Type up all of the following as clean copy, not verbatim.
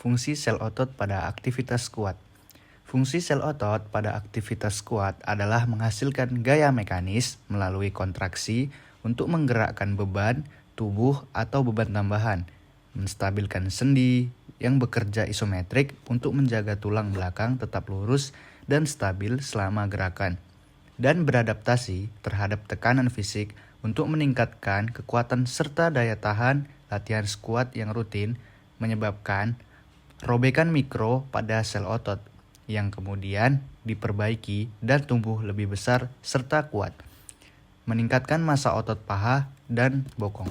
Fungsi sel otot pada aktivitas kuat. Fungsi sel otot pada aktivitas kuat adalah menghasilkan gaya mekanis melalui kontraksi untuk menggerakkan beban tubuh atau beban tambahan, menstabilkan sendi yang bekerja isometrik untuk menjaga tulang belakang tetap lurus dan stabil selama gerakan, dan beradaptasi terhadap tekanan fisik untuk meningkatkan kekuatan serta daya tahan. Latihan squat yang rutin menyebabkan robekan mikro pada sel otot yang kemudian diperbaiki dan tumbuh lebih besar serta kuat, meningkatkan massa otot paha dan bokong.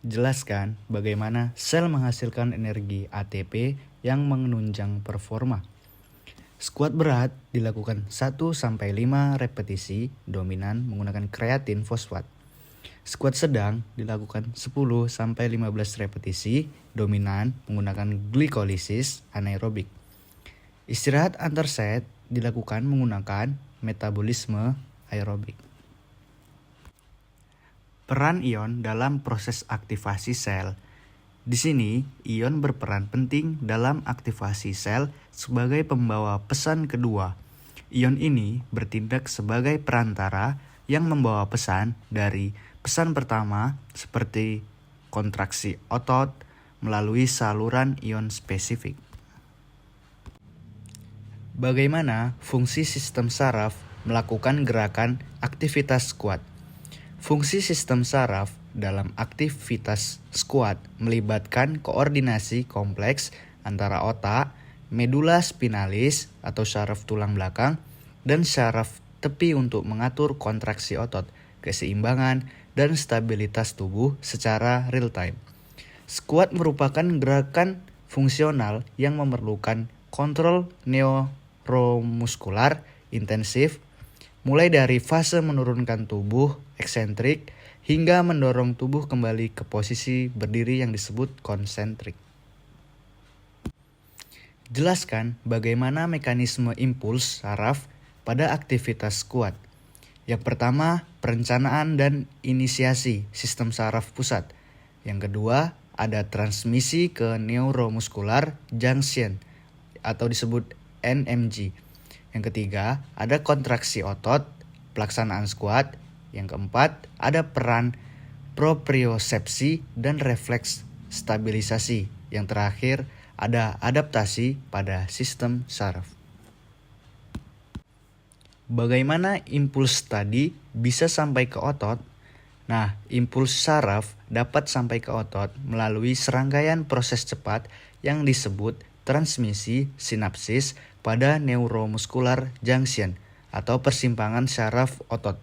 Jelaskan bagaimana sel menghasilkan energi ATP yang menunjang performa. Squat berat dilakukan 1-5 repetisi dominan menggunakan kreatin fosfat. Squat sedang dilakukan 10-15 repetisi dominan menggunakan glikolisis anaerobik. Istirahat antar set dilakukan menggunakan metabolisme aerobik. Peran ion dalam proses aktivasi sel. Di sini, ion berperan penting dalam aktivasi sel sebagai pembawa pesan kedua. Ion ini bertindak sebagai perantara yang membawa pesan dari pesan pertama seperti kontraksi otot melalui saluran ion spesifik. Bagaimana fungsi sistem saraf melakukan gerakan aktivitas squat? Fungsi sistem saraf dalam aktivitas squat melibatkan koordinasi kompleks antara otak, medula spinalis atau saraf tulang belakang, dan saraf tepi untuk mengatur kontraksi otot, keseimbangan, dan stabilitas tubuh secara real time. Squat merupakan gerakan fungsional yang memerlukan kontrol neuromuskular intensif, mulai dari fase menurunkan tubuh eksentrik hingga mendorong tubuh kembali ke posisi berdiri yang disebut konsentrik. Jelaskan bagaimana mekanisme impuls saraf pada aktivitas squat. Yang pertama, perencanaan dan inisiasi sistem saraf pusat. Yang kedua, ada transmisi ke neuromuskular junction atau disebut NMJ. Yang ketiga, ada kontraksi otot, pelaksanaan squat. Yang keempat, ada peran propriosepsi dan refleks stabilisasi. Yang terakhir, ada adaptasi pada sistem saraf. Bagaimana impuls tadi bisa sampai ke otot? Nah, impuls saraf dapat sampai ke otot melalui serangkaian proses cepat yang disebut transmisi sinapsis pada neuromuskular junction atau persimpangan saraf otot.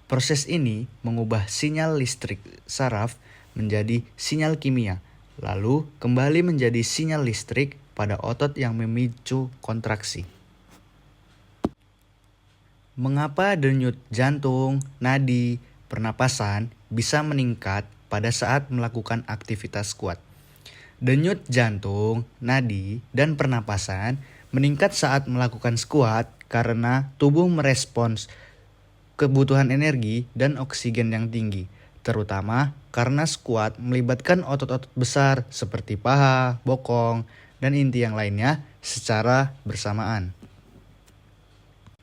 Proses ini mengubah sinyal listrik saraf menjadi sinyal kimia, lalu kembali menjadi sinyal listrik pada otot yang memicu kontraksi. Mengapa denyut jantung, nadi, pernapasan bisa meningkat pada saat melakukan aktivitas squat? Denyut jantung, nadi, dan pernapasan meningkat saat melakukan squat karena tubuh merespons kebutuhan energi dan oksigen yang tinggi, terutama karena squat melibatkan otot-otot besar seperti paha, bokong, dan inti yang lainnya secara bersamaan.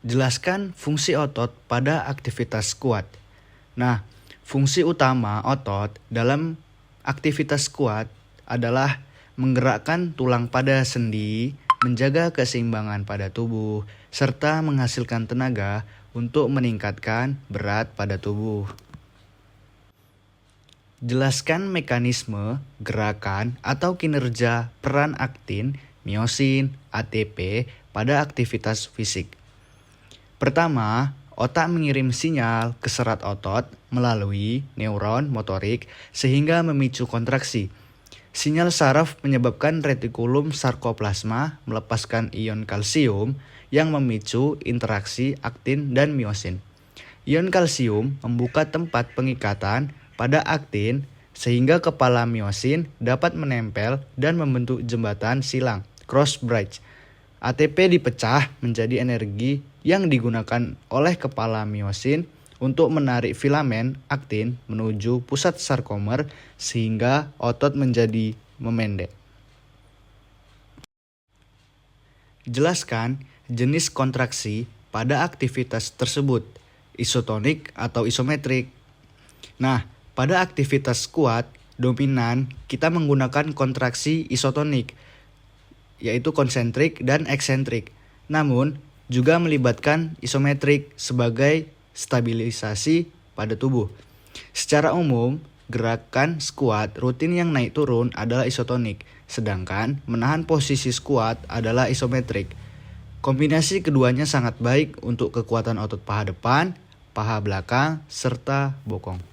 Jelaskan fungsi otot pada aktivitas squat. Nah, fungsi utama otot dalam aktivitas squat adalah menggerakkan tulang pada sendi, menjaga keseimbangan pada tubuh, serta menghasilkan tenaga untuk meningkatkan berat pada tubuh. Jelaskan mekanisme, gerakan, atau kinerja peran aktin, miosin, ATP pada aktivitas fisik. Pertama, otak mengirim sinyal ke serat otot melalui neuron motorik sehingga memicu kontraksi. Sinyal saraf menyebabkan retikulum sarkoplasma melepaskan ion kalsium yang memicu interaksi aktin dan miosin. Ion kalsium membuka tempat pengikatan pada aktin sehingga kepala miosin dapat menempel dan membentuk jembatan silang, cross bridge. ATP dipecah menjadi energi yang digunakan oleh kepala miosin untuk menarik filamen aktin menuju pusat sarkomer sehingga otot menjadi memendek. Jelaskan jenis kontraksi pada aktivitas tersebut, isotonik atau isometrik. Nah, pada aktivitas squat dominan kita menggunakan kontraksi isotonik, yaitu konsentrik dan eksentrik. Namun, juga melibatkan isometrik sebagai stabilisasi pada tubuh. Secara umum, gerakan squat rutin yang naik turun adalah isotonik, sedangkan menahan posisi squat adalah isometrik. Kombinasi keduanya sangat baik untuk kekuatan otot paha depan, paha belakang, serta bokong.